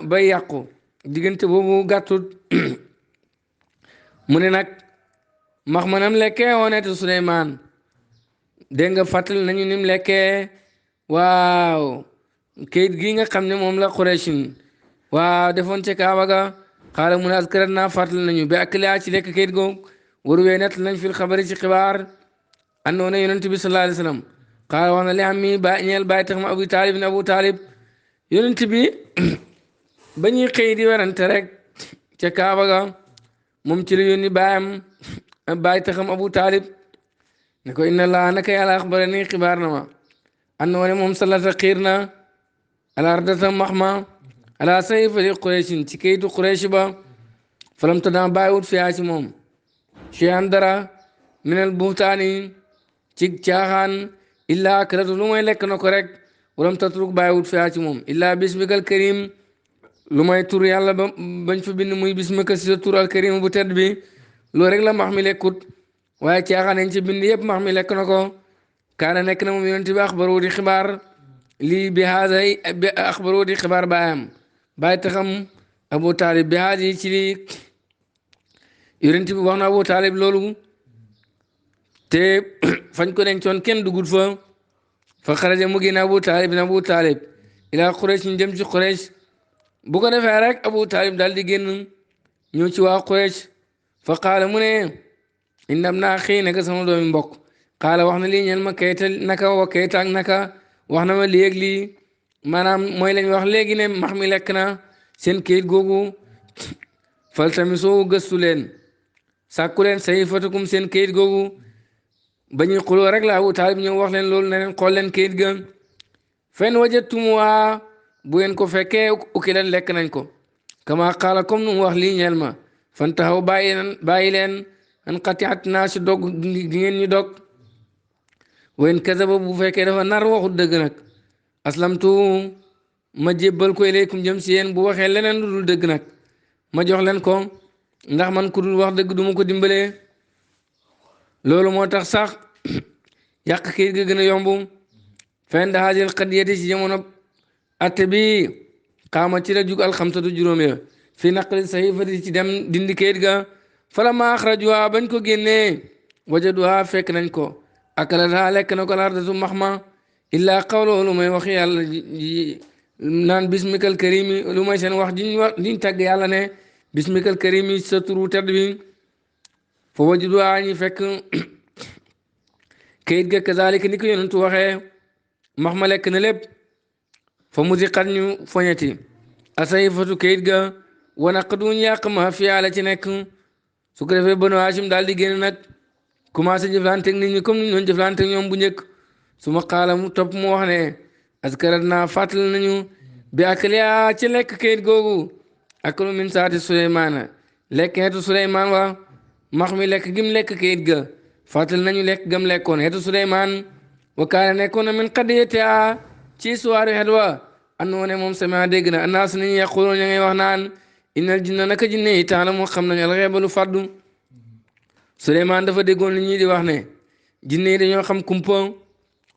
ba yàqu diggante boobu gàttut mu ne nag max manam lekkee woneetu Suleymaan dégg nga fàttali nañu nim lekkee waaw kayit gii nga xam ne moom la Qurayshin waaw defoon ca Kaaba ga xaala mu ne askarat naa fàttali nañu ba ak laa ci lekk kayit googu waru wee nett nañ fil xabari ci xibaar àndoon na yonent bi sallallahu alayhi wa sallam xaala wax na li am mi ba ñeel bàyyi tax ma Abu Taalib ne Abu Taalib yonent bi ba ñuy xëy di werante rek ca Kaaba ga moom ci la yónni baayam bàyyi taxam Abu Taalib ne ko inna laa naka yàlla axbara ni xibaar na ma àndoon ne moom salata xiir na ala ardata max ma ala sayfali Qurayshin ci kayitu Quraysh ba falam ta daan bàyyiwut fiyaa ci moom cheyan dara minel buxtaani ci caaxaan illaa akratu lu may lekk na ko rek walam tatruk bàyyiwut fiyaa ci moom illaa bismikal karim lu may tur yàlla ba bañ fa bind muy bismika si sa tur al karim bu tedd bi loolu rek la max mi lekkut waaye caaxaan nañ ci bind yëpp max mi lekk na ko kaana nekk na moom yonent bi axbaru di xibaar lii bi haada bi axbaru di xibaar baayam bàyyi taxam Abu Taalib bi haada yi ci lii yonent bi wax na Abu Taalib loolu te fañ ko dencoon kenn dugut fa xaraja mu génn Abu Taalib ilaa Quraysh ñu jëm ci Quraysh bu ko defee rek Abu Taalib daal di génn ñëw ci waa Quraysh fa qaala mu ne indam naa xëy naka sama doomi mbokk qaala wax na lii ñeel ma kayita naka wa kayita ak naka wax na ma lii ak lii maanaam mooy lañ wax léegi ne max mi lekk na seen kayit googu fal tamit soo gëstu leen sàkku leen sayfatukum seen kayit googu ba ñuy xuloo rek la Abu Taalib ñëw wax leen loolu ne leen xool leen kayit ga fen wajatumuwaa bu ngeen ko fekkee ukki leen lekk nañ ko kama qaala comme nu mu wax lii ñeel ma fan taxaw bàyyi leen an qatiat naa si dog gi ngeen ñu dog wen kasaba bu fekkee dafa nar waxut dëgg nag aslamtu ma jébbal ko ilaykum jëm si yéen bu waxee leneen lu dul dëgg nag ma jox leen ko ndax man ku dul wax dëgg du ma ko dimbalee loolu moo tax sax yàq kayit ga gën a yomb fen da haajil qadiyati ci jamono atte bi xaama ci la jug alxamsatu juróom ya fi naqli sahifati ci dem dindi kayit ga fala ma axrajuha bañ ko génnee wajaduha fekk nañ ko akalata lekk na ko lardatu max ma illaa qawluhu lu may wax yàlla naan bismikal karimi lu may seen wax diñ tàgg yàlla ne bismikal karimi sa turu tedd bi fa wajaduha ñi fekk kayit ga kazalika ni ko yonentu waxee max ma lekk na lépp fa musiqat ñu foñeti asayfatu kayit ga wanaqadu ñu yàq ma fi yàlla ci nekk su ko defee Banu Hashim daal di génn nag commencé jëflante ak nit ñi comme ni ñu doon jëflante ak ñoom bu njëkk su ma xaala mu topp mu wax ne askarat naa fàttali nañu bi akaliya ci lekk kayit googu akalu min saati Suleymaana lekk xeetu Suleymaan wa max mi lekk gim lekk kayit ga fàttali nañu lekk gam lekkoon xeetu Suleymaan wa kaana nekkoon na min qadiyati a ci suwaaru xet wa andoo ne moom sama dégg na annaas nañu yaquluun ña ngay wax naan innal jinna naka jinne yi taala moo xam nañu alxeeba lu fàddu Suleymaan dafa déggoon li ñuy di wax ne jinne yi dañoo xam kumpa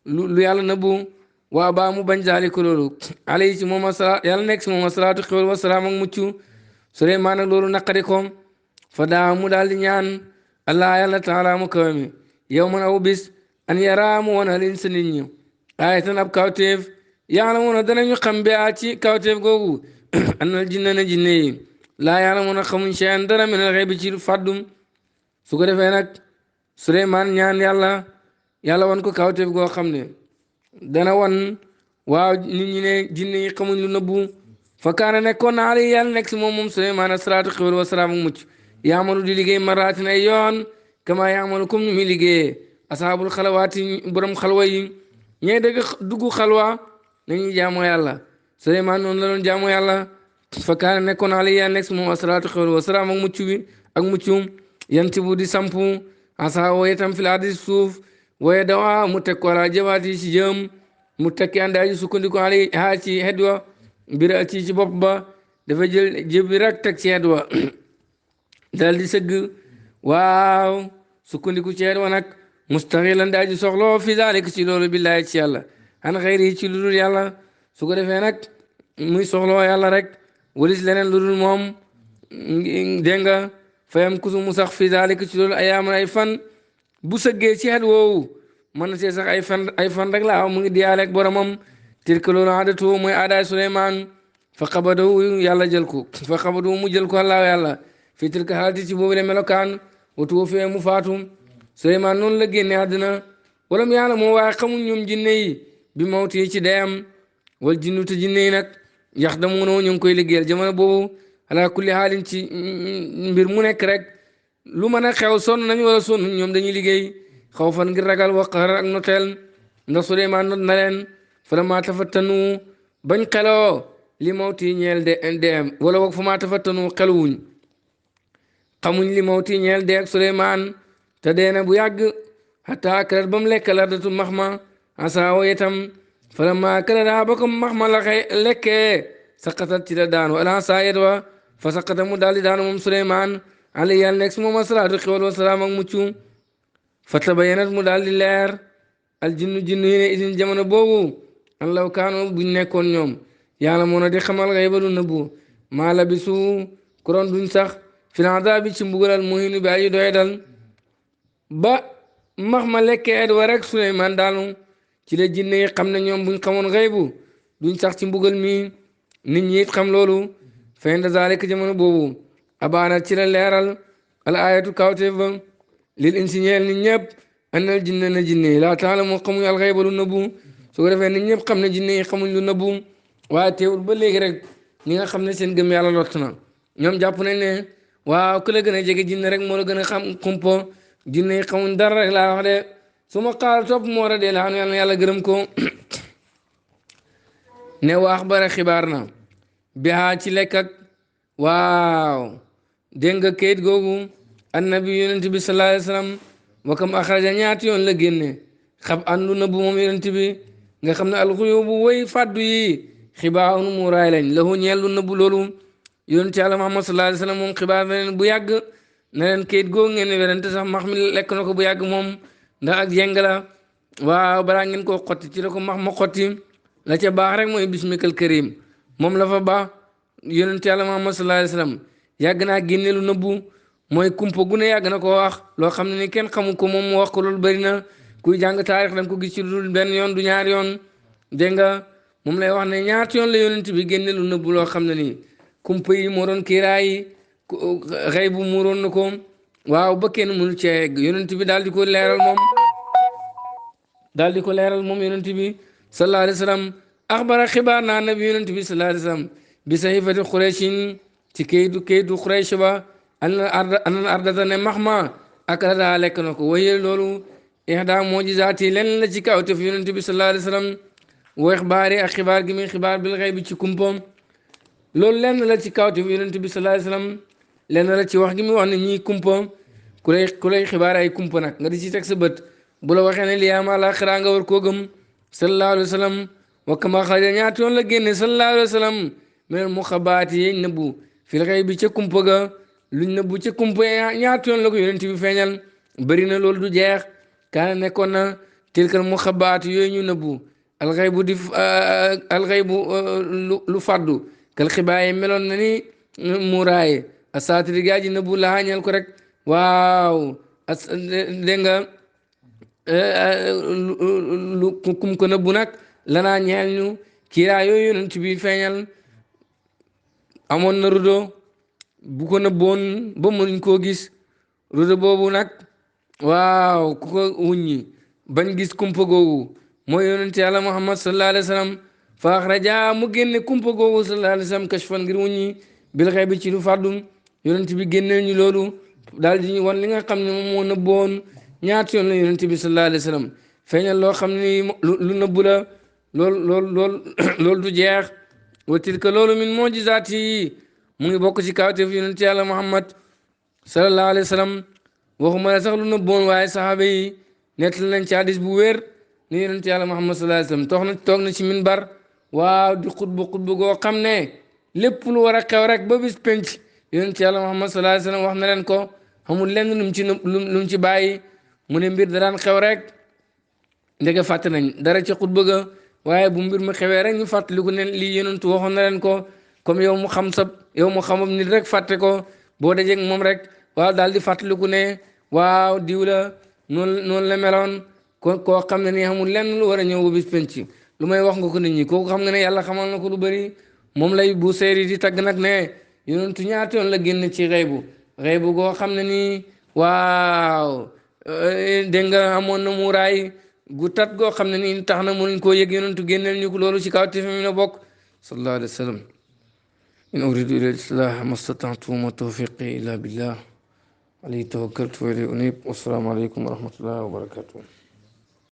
lu yàlla nëbbu waa baa mu bañ zaaliku loolu alay ci moom asalaat yàlla nekk si moom asalaatu xéwal wa salaam ak mucc Suleymaan nag loolu naqari ko fa daa mu daal di ñaan allah yàlla taala mu kawe mi yow man aw bis an yaraa mu wan alin sa nit ñi aayatan ab kawteef yàlla mun a danañu xam bi a ci kawteef googu annal jinne na jinne yi laa yàlla mun a xamuñ seen dara min al xaybi ci fàddum su ko defee nag Suleymaan ñaan yàlla wan ko kawteef goo xam ne dana wan waaw nit ñi ne jinne yi xamuñ lu nëbbu fa kaana nekkoon na ali yàlla nekk si moom Suleymaan asalaatu xéwal wa salaam ak mucc yaamalu di liggéey maraatin ay yoon kama yaamalu comme ni muy liggéeyee asaabul xalawaati borom xalwa yi ñee dugg xalwa nañuy jaamoo yàlla Suleymaan noonu la doon jaamoo yàlla fa kaana nekkoon ali yàlla nekk si moom asalaatu xéwal wa salaam ak mucc bi ak muccum yantibu di sampu asa wooye tam filaadi suuf wooye dawa mu teg ko ala jabaati ci jëm mu tekki andaaji sukkandiku ali haa ci xed wa mbir ci bopp ba dafa jël jëb bi rek teg ci xed wa dal di sëgg waaw sukkandiku ci xed wa nag mustaxilan daaji soxloo fi zalik ci loolu billahi ci yàlla an xayri ci lu dul yàlla su ko defee nag muy soxloo yàlla rek walis leneen lu dul moom dégg nga fayam kusu mu sax fi zalik ci loolu ayaaman ay fan bu sëggee ci xet woowu mën na see sax ay fan rek laa mu ngi diyaale ak boromam tilka loolu aadatu mooy aadaay Suleymaan fa xabadahu yàlla jël ko fa xabadahu mu jël ko allaahu yàlla fii tilka xaalati ci boobu le melokaan watu fee mu faatu Suleymaan noonu la génne àddina walam yàlla moo waaye xamuñ ñoom jinne yi bi mawti yi ci deyam wal jinnu te jinne yi nag yax damunoo ñu ngi koy liggéeyal jamono boobu ala kulli xaalin ci mbir mu nekk rek lu mën a xew sonn nañu wala sonn ñoom dañuy liggéey xaw fan ngir ragal wa qahr ak noteel ndax Suleymaan not na leen falammaa tafattanu bañ xeloo li mawti ñeel deem wala wag fa maa tafattanu xeluwuñ xamuñ li mawti ñeel dee ak Suleymaan te dee na bu yàgg xataa akalat ba mu lekk lardatu max ma asaawo itam falammaa akalat ba ko max ma la lekkee saqatat ci la daanu ala saa yet wa fa saqata mu daal di daanu moom Suleymaan ali yàlla nekk si moom asalaatu xéwal wa salaam ak mucc fa tabayanat mu daal di leer al jinnu yi ne idin jamono boobu an law kaanu buñ nekkoon ñoom yàlla moo na di xamal xayba lu nëbbu maa labisu kuroon duñ sax filanza bi ci mbugalal muhinu bi aji doy dal ba max ma lekkee et wa rek Suleymaan daanu ci la jinne yi xam ne ñoom buñ xamoon xaybu duñ sax ci mbugal mi nit ñi it xam loolu fa inda zalika jamono boobu abaana ci la leeral al ayatu kawteef ba lil insi ñeel nit ñëpp annal jinne na jinne yi laa taala moo xamuñ al xayba lu nëbbu su ko defee nit ñëpp xam ne jinne yi xamuñ lu nëbbu waaye teewul ba léegi rek ñi nga xam ne seen gëm yàlla lott na ñoom jàpp nañ ne waaw ku la gën a jege jinne rek moo la gën a xam kumpo jinne yi xamuñ dara rek laa wax de su ma xaal topp moo war a dee laa yàlla gërëm ko ne waax bara xibaar na bihaa ci lekk ak waaw dégg nga kayit googu annabi yonent bi sallallahu alayhi wa sallam wakam axraja ñaati yoon la génne xab andu na bu moom yonent bi nga xam ne alxuyubu woy fàddu yi xibaarun muuraay lañ lahu ñeel lu nëbbu loolu yonent yàlla Muhammad sallallahu alayhi wa sallam moom xibaar na leen bu yàgg na leen kayit googu ngeen werante sax max mi lekk na ko bu yàgg moom ndax ak jeng la waaw balaa ngeen koo xotti ci la ko max ma xotti la ca baax rek mooy bismikal karim moom la fa baax yonent yàlla Muhammad sallallahu alayhi wa sallam yàgg naa génne lu nëbbu mooy kumpa gu ne yàgg na ko wax loo xam ne ni kenn xamu ko moom mu wax ko loolu bëri na kuy jàng taarix da nga ko gis ci lu benn yoon du ñaar yoon dégg nga moom lay wax ne ñaata yoon la yonent bi génne lu nëbbu loo xam ne nii kumpa yi moo doon kiiraay yi xëy bu muuroon na ko waaw ba kenn mënu cee egg yonent bi daal di ko leeral moom yonent bi sallallahu alayhi wa sallam axbara xibaar naa nabi yonent bi sallallahu alayhi wa sallam bi sahifati Qurayshin ci kayitu Quraysh ba anal ardata ne max ma ak la daa lekk na ko waye loolu ihda mujizaati len la ci kawtef yonent bi sallallahu alayhi wa sallam wa ixbaari ak xibaar gi muy xibaar bil xayb bi ci kumpam loolu lenn la ci kawtef yonent bi sallallahu alayhi wa sallam lenn la ci wax gi mu wax ne ñii kumpa ku lay xibaar ay kumpa nag nga di ci teg sa bët bu la waxee ne lii am àllaaxira nga war koo gëm sallallahu alayhi wa sallam wa kama xaraja ñaata yoon la génne sallallahu alayhi wa sallam mais mu xabaat yi nëbbu fil xëy bi ca kumpa ga luñ nëbbu ca kumpa ñaata yoon la ko yonent bi feeñal bëri na loolu du jeex kaana nekkoon na tilkal mu xabaat yooyu ñu nëbbu alxaybu di alxaybu lu faddu kal xibaar meloon na ni muuraaye asaatiri gaa ji nëbbu laañal ko rek waaw dégg nga lu kum ko nëbbu nag lanaa ñeel ñu kiiraa yooyu yonent bi feeñal amoon na rudo bu ko nëbboon ba mënuñ koo gis rudo boobu nag waaw ku ko wuññi bañ gis kumpa googu mooy yonent yàlla muhammad sallallahu alayhi wa sallam fa axraja mu génne kumpa googu sallallahu alayhi wa sallam kashfan ngir wuññi bil xëy bi ci lu fàddum yonent bi génneel ñu loolu daal di ñu wan li nga xam ne moom moo nëbboon ñaata yoon la yonent bi sallallahu alayhi wa sallam feeñal loo xam ne lu nëbbu la loolu du jeex wa tilka loolu min mojizaat yi mu ngi bokk ci kawteef yonent yàlla muhammad sallallahu alayhi wa sallam waxuma la sax lu nëbboon waaye saxaaba yi nettali nañ ci hadis bu wér ni yonent yàlla muhammad sallallahu alayhi wa sallam toog na ci minbar waaw di xutbu goo xam ne lépp lu war a xew rek ba bis penc yonent yàlla muhammad sallallahu alayhi wa sallam wax na leen ko xamul lenn lu mu ci bàyyi mu ne mbir da daan xew rek ndege fàtte nañ dara ci xutba ga waaye bu mbir ma xewee rek ñu fàttaliku ne lii yonent waxoon na leen ko comme yow mu xamam nit rek fàtte ko boo dajeeg moom rek waaw daal di fàttaliku ne waaw diw la noonu la meloon koo xam ne nii xamul lenn lu war a ñëw bu bis penc lu may wax nga ko nit ñi kooku xam nga ne yàlla xamal na ko lu bëri moom lay bu seeri di tagg nag ne yonentu ñaata yoon la génn ci xëybu goo xam ne nii waaw dégg nga amoon na muuraay gu tat goo xam ne nii tax na mënuñ koo yëg yonentu génneel ñu ko loolu ci kaw te fi mu ne bokk sallallahu alayhi wa sallam in uridu ila al-islah mastata'tu ma tawfiqi illa billah alayhi tawakkaltu wa ilayhi unib wassalaamu aleykum wa rahmatullahi wa barakatuh